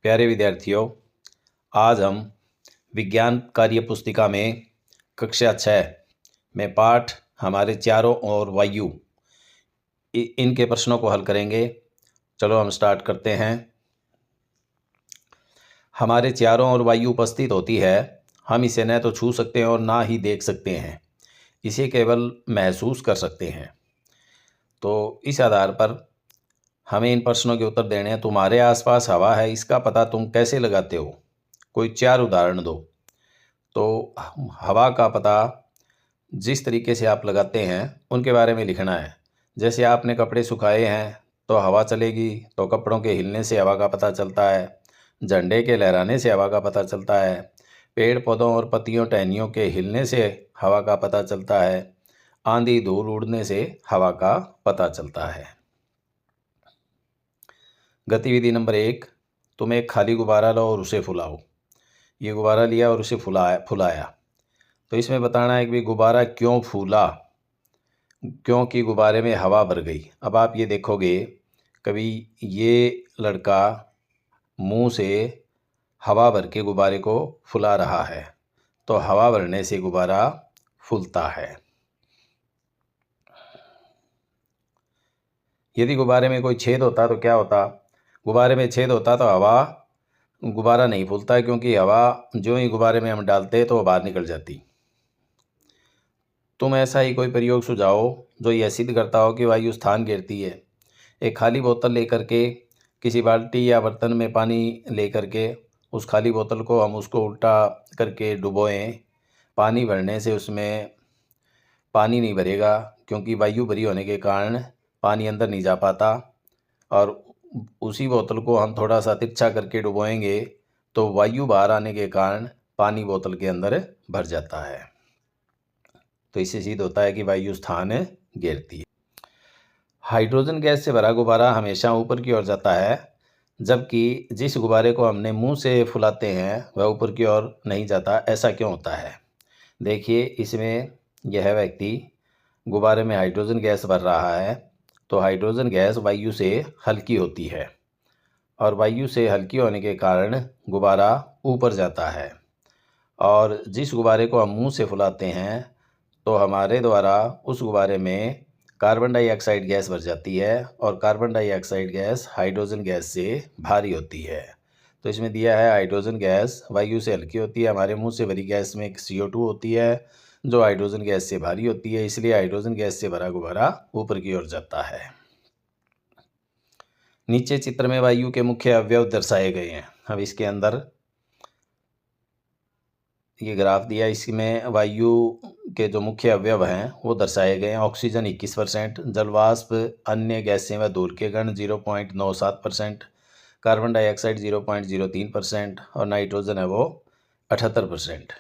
प्यारे विद्यार्थियों, आज हम विज्ञान कार्य पुस्तिका में कक्षा 6 में पाठ हमारे चारों ओर वायु इनके प्रश्नों को हल करेंगे। चलो हम स्टार्ट करते हैं। हमारे चारों ओर वायु उपस्थित होती है। हम इसे न तो छू सकते हैं और ना ही देख सकते हैं, इसे केवल महसूस कर सकते हैं। तो इस आधार पर हमें इन प्रश्नों के उत्तर देने हैं। तुम्हारे आसपास हवा है, इसका पता तुम कैसे लगाते हो? कोई 4 उदाहरण दो। तो हवा का पता जिस तरीके से आप लगाते हैं उनके बारे में लिखना है। जैसे आपने कपड़े सुखाए हैं तो हवा चलेगी, तो कपड़ों के हिलने से हवा का पता चलता है। झंडे के लहराने से हवा का पता चलता है। पेड़ पौधों और पत्तियों टहनियों के हिलने से हवा का पता चलता है। आंधी धूल उड़ने से हवा का पता चलता है। गतिविधि नंबर 1, तुम एक खाली गुब्बारा लो और उसे फुलाओ। ये गुब्बारा लिया और उसे फुलाया। तो इसमें बताना है कि गुब्बारा क्यों फूला, क्योंकि गुब्बारे में हवा भर गई। अब आप ये देखोगे, कभी ये लड़का मुंह से हवा भर के गुब्बारे को फुला रहा है, तो हवा भरने से गुब्बारा फूलता है। यदि गुब्बारे में कोई छेद होता तो क्या होता? गुब्बारे में छेद होता तो गुब्बारा नहीं फूलता, क्योंकि हवा जो ही गुब्बारे में हम डालते तो वो बाहर निकल जाती। तुम ऐसा ही कोई प्रयोग सुझाओ जो यह सिद्ध करता हो कि वायु स्थान घेरती है। एक खाली बोतल लेकर के, किसी बाल्टी या बर्तन में पानी लेकर के उस खाली बोतल को हम उसको उल्टा करके डुबोएं। पानी भरने से उसमें पानी नहीं भरेगा, क्योंकि वायु भरी होने के कारण पानी अंदर नहीं जा पाता। और उसी बोतल को हम थोड़ा सा तिरछा करके डुबोएंगे तो वायु बाहर आने के कारण पानी बोतल के अंदर भर जाता है। तो इससे सिद्ध होता है कि वायु स्थान घेरती है। हाइड्रोजन गैस से भरा गुब्बारा हमेशा ऊपर की ओर जाता है, जबकि जिस गुब्बारे को हमने मुंह से फुलाते हैं वह ऊपर की ओर नहीं जाता। ऐसा क्यों होता है? देखिए, इसमें यह व्यक्ति गुब्बारे में हाइड्रोजन गैस भर रहा है, तो हाइड्रोजन गैस वायु से हल्की होती है, और वायु से हल्की होने के कारण गुब्बारा ऊपर जाता है। और जिस गुब्बारे को हम मुंह से फुलाते हैं तो हमारे द्वारा उस गुब्बारे में कार्बन डाइऑक्साइड गैस भर जाती है, और carbon dioxide gas hydrogen gas से भारी होती है। तो इसमें दिया है हाइड्रोजन गैस वायु से हल्की होती है। हमारे मुंह से भरी गैस में एक CO2 होती है जो हाइड्रोजन गैस से भारी होती है, इसलिए हाइड्रोजन गैस से भरा गुब्बारा ऊपर की ओर जाता है। नीचे चित्र में वायु के मुख्य अवयव दर्शाए गए हैं। अब इसके अंदर ये ग्राफ दिया, इसमें वायु के जो मुख्य अवयव हैं वो दर्शाए गए हैं। ऑक्सीजन 21%, जलवाष्प अन्य गैसें व धूल के कण 0.97%, कार्बन डाइऑक्साइड 0.03% और नाइट्रोजन है वो 78%।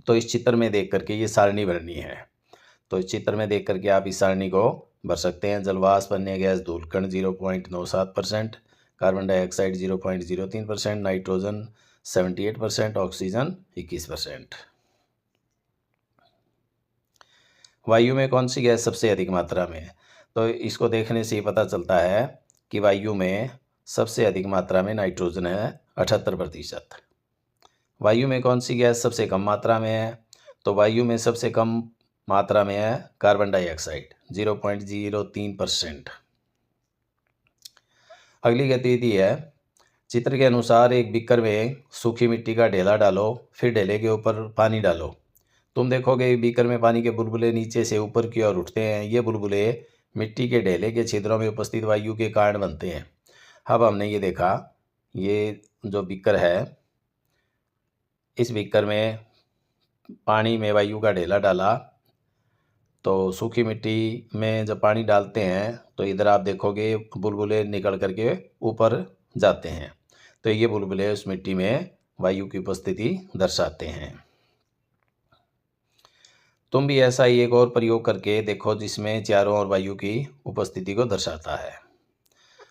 तो इस चित्र में देख करके ये सारणी भरनी है। तो इस चित्र में देख करके आप इस सारणी को भर सकते हैं। जलवाष्प अन्य गैस धूल कण 0.97%, कार्बन डाइऑक्साइड 0.03%, नाइट्रोजन 78%, ऑक्सीजन 21%। वायु में कौन सी गैस सबसे अधिक मात्रा में है? तो इसको देखने से ही पता चलता है कि वायु में सबसे अधिक मात्रा में नाइट्रोजन है 78%। वायु में कौन सी गैस सबसे कम मात्रा में है? तो वायु में सबसे कम मात्रा में है कार्बन डाइऑक्साइड 0.03%। अगली गतिविधि है, चित्र के अनुसार एक बीकर में सूखी मिट्टी का ढेला डालो, फिर ढेले के ऊपर पानी डालो। तुम देखोगे बीकर में पानी के बुलबुले नीचे से ऊपर की ओर उठते हैं। ये बुलबुले मिट्टी के ढेले के छिद्रों में उपस्थित वायु के कारण बनते हैं। अब हमने ये देखा, ये जो बीकर है, इस बीकर में पानी में वायु का ढेला डाला, तो सूखी मिट्टी में जब पानी डालते हैं तो इधर आप देखोगे बुलबुले निकल करके ऊपर जाते हैं। तो ये बुलबुले उस मिट्टी में वायु की उपस्थिति दर्शाते हैं। तुम भी ऐसा ही एक और प्रयोग करके देखो जिसमें चारों ओर वायु की उपस्थिति को दर्शाता है।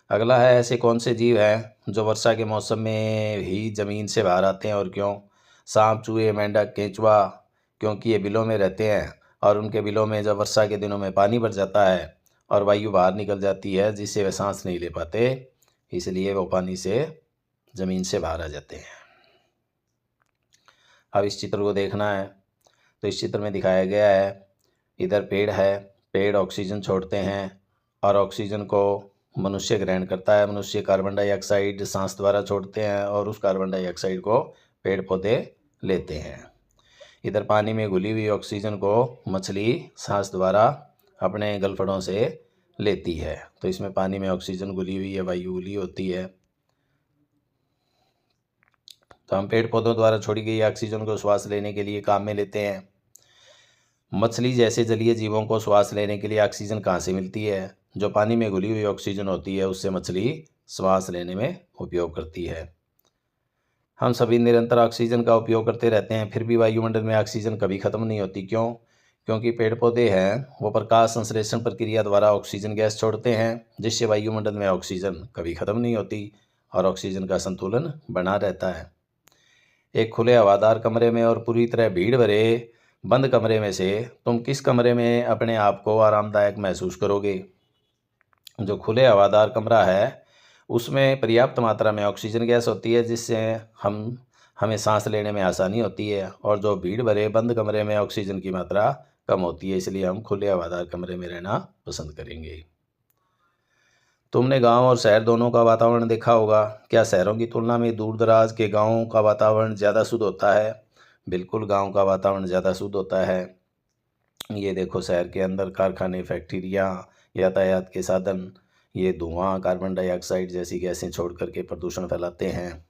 अगला है, ऐसे कौन से जीव हैं जो वर्षा के मौसम में ही जमीन से बाहर आते हैं और क्यों? सांप, चूहे, मेंढक, केंचुआ, क्योंकि ये बिलों में रहते हैं और उनके बिलों में जब वर्षा के दिनों में पानी भर जाता है और वायु बाहर निकल जाती है जिससे वे सांस नहीं ले पाते, इसलिए वो पानी से ज़मीन से बाहर आ जाते हैं। अब इस चित्र को देखना है तो इस चित्र में दिखाया गया है, इधर पेड़ है, पेड़ ऑक्सीजन छोड़ते हैं और ऑक्सीजन को मनुष्य ग्रहण करता है। मनुष्य कार्बन डाइऑक्साइड सांस द्वारा छोड़ते हैं और उस कार्बन डाइऑक्साइड को पेड़ पौधे लेते हैं। इधर पानी में घुली हुई ऑक्सीजन को मछली सांस द्वारा अपने गलफड़ों से लेती है। तो इसमें पानी में ऑक्सीजन घुली हुई है, वायु घुली होती है। तो हम पेड़ पौधों द्वारा छोड़ी गई ऑक्सीजन को श्वास लेने के लिए काम में लेते हैं। मछली जैसे जलीय जीवों को श्वास लेने के लिए ऑक्सीजन कहाँ से मिलती है? जो पानी में घुली हुई ऑक्सीजन होती है उससे मछली श्वास लेने में उपयोग करती है। हम सभी निरंतर ऑक्सीजन का उपयोग करते रहते हैं, फिर भी वायुमंडल में ऑक्सीजन कभी ख़त्म नहीं होती। क्यों? क्योंकि पेड़ पौधे हैं वो प्रकाश संश्लेषण प्रक्रिया द्वारा ऑक्सीजन गैस छोड़ते हैं, जिससे वायुमंडल में ऑक्सीजन कभी ख़त्म नहीं होती और ऑक्सीजन का संतुलन बना रहता है। एक खुले हवादार कमरे में और पूरी तरह भीड़ भरे बंद कमरे में से तुम किस कमरे में अपने आप को आरामदायक महसूस करोगे? जो खुले हवादार कमरा है उसमें पर्याप्त मात्रा में ऑक्सीजन गैस होती है, जिससे हमें सांस लेने में आसानी होती है। और जो भीड़ भरे बंद कमरे में ऑक्सीजन की मात्रा कम होती है, इसलिए हम खुले हवादार कमरे में रहना पसंद करेंगे। तुमने गांव और शहर दोनों का वातावरण देखा होगा। क्या शहरों की तुलना में दूर दराज के गांवों का वातावरण ज़्यादा शुद्ध होता है? बिल्कुल, गांव का वातावरण ज़्यादा शुद्ध होता है। ये देखो, शहर के अंदर कारखाने, फैक्ट्रियाँ, यातायात के साधन, ये धुआं, कार्बन डाइऑक्साइड जैसी गैसें छोड़ करके प्रदूषण फैलाते हैं।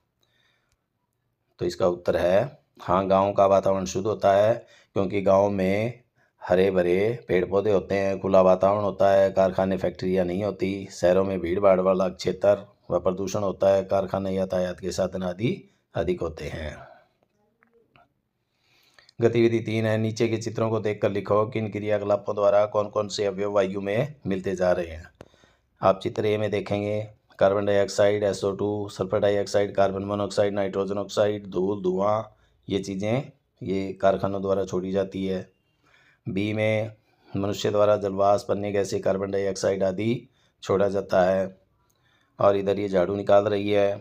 तो इसका उत्तर है हाँ, गांव का वातावरण शुद्ध होता है, क्योंकि गांव में हरे भरे पेड़ पौधे होते हैं, खुला वातावरण होता है, कारखाने फैक्ट्रियाँ नहीं होती। शहरों में भीड़ भाड़ वाला क्षेत्र व प्रदूषण होता है, कारखाने, यातायात के साधन आदि अधिक होते हैं। गतिविधि 3 है, नीचे के चित्रों को देखकर लिखो कि इन क्रियाकलापों द्वारा कौन कौन से अवयव वायु में मिलते जा रहे हैं। आप चित्र ए में देखेंगे, carbon dioxide, SO2, sulphur dioxide, carbon monoxide, nitrogen oxide, धूल, धुआं, ये चीज़ें ये कारखानों द्वारा छोड़ी जाती है। बी में मनुष्य द्वारा जलवाष्प, अन्य गैसें, कार्बन डाइऑक्साइड आदि छोड़ा जाता है। और इधर ये झाड़ू निकाल रही है,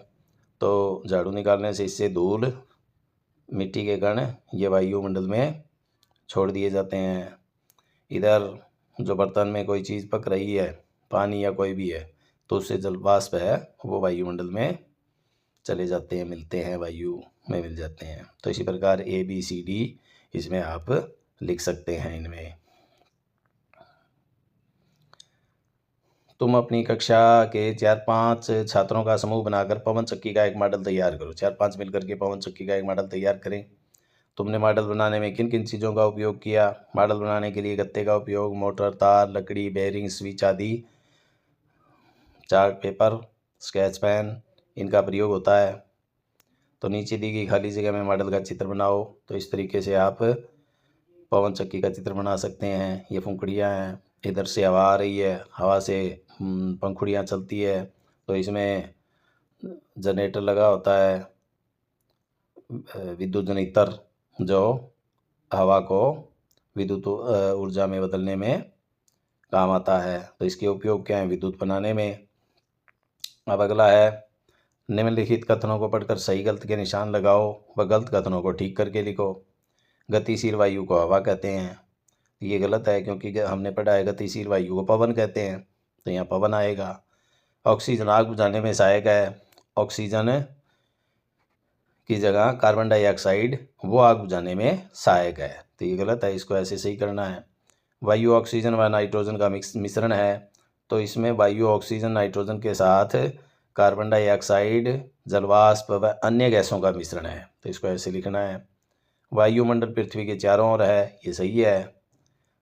तो झाड़ू निकालने से इससे धूल, मिट्टी के कण ये वायुमंडल में छोड़ दिए जाते हैं। इधर जो बर्तन में कोई चीज़ पक रही है, पानी या कोई भी है, तो उससे जल वाष्प है वो वायुमंडल में चले जाते हैं, मिलते हैं, वायु में मिल जाते हैं। तो इसी प्रकार ABCD इसमें आप लिख सकते हैं। इनमें तुम अपनी कक्षा के 4-5 छात्रों का समूह बनाकर पवन चक्की का एक मॉडल तैयार करो। 4-5 मिलकर के पवन चक्की का एक मॉडल तैयार करें। तुमने मॉडल बनाने में किन किन चीज़ों का उपयोग किया? मॉडल बनाने के लिए गत्ते का उपयोग, मोटर, तार, लकड़ी, बेरिंग, स्विच आदि, चार्ट पेपर, स्केच पेन, इनका प्रयोग होता है। तो नीचे दी गई खाली जगह में मॉडल का चित्र बनाओ। तो इस तरीके से आप पवन चक्की का चित्र बना सकते हैं। ये पंखुड़ियाँ हैं, इधर से हवा आ रही है, हवा से पंखुड़ियाँ चलती है, तो इसमें जनरेटर लगा होता है, विद्युत जनरेटर, जो हवा को विद्युत ऊर्जा में बदलने में काम आता है। तो इसके उपयोग क्या है? विद्युत बनाने में। अब अगला है, निम्नलिखित कथनों को पढ़कर सही गलत के निशान लगाओ व गलत कथनों को ठीक करके लिखो। गतिशील वायु को हवा कहते हैं, ये गलत है, क्योंकि हमने पढ़ा है गतिशील वायु को पवन कहते हैं, तो यहाँ पवन आएगा। ऑक्सीजन आग बुझाने में सहायक है, ऑक्सीजन की जगह कार्बन डाइऑक्साइड वो आग बुझाने में सहायक है, तो ये गलत है, इसको ऐसे सही करना है। वायु ऑक्सीजन व नाइट्रोजन का मिश्रण है, तो इसमें वायु ऑक्सीजन नाइट्रोजन के साथ कार्बन डाइऑक्साइड, जलवाष्प व अन्य गैसों का मिश्रण है, तो इसको ऐसे लिखना है। वायुमंडल पृथ्वी के चारों ओर है, ये सही है।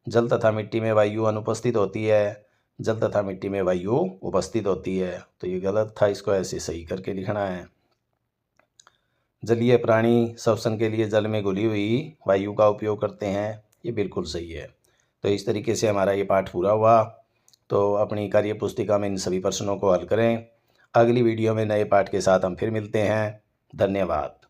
जल तथा मिट्टी में वायु अनुपस्थित होती है, जल तथा मिट्टी में वायु उपस्थित होती है, तो ये गलत था, इसको ऐसे सही करके लिखना है। जलीय प्राणी श्वसन के लिए जल में घुली हुई वायु का उपयोग करते हैं, ये बिल्कुल सही है। तो इस तरीके से हमारा ये पाठ पूरा हुआ। तो अपनी कार्य पुस्तिका में इन सभी प्रश्नों को हल करें। अगली वीडियो में नए पाठ के साथ हम फिर मिलते हैं। धन्यवाद।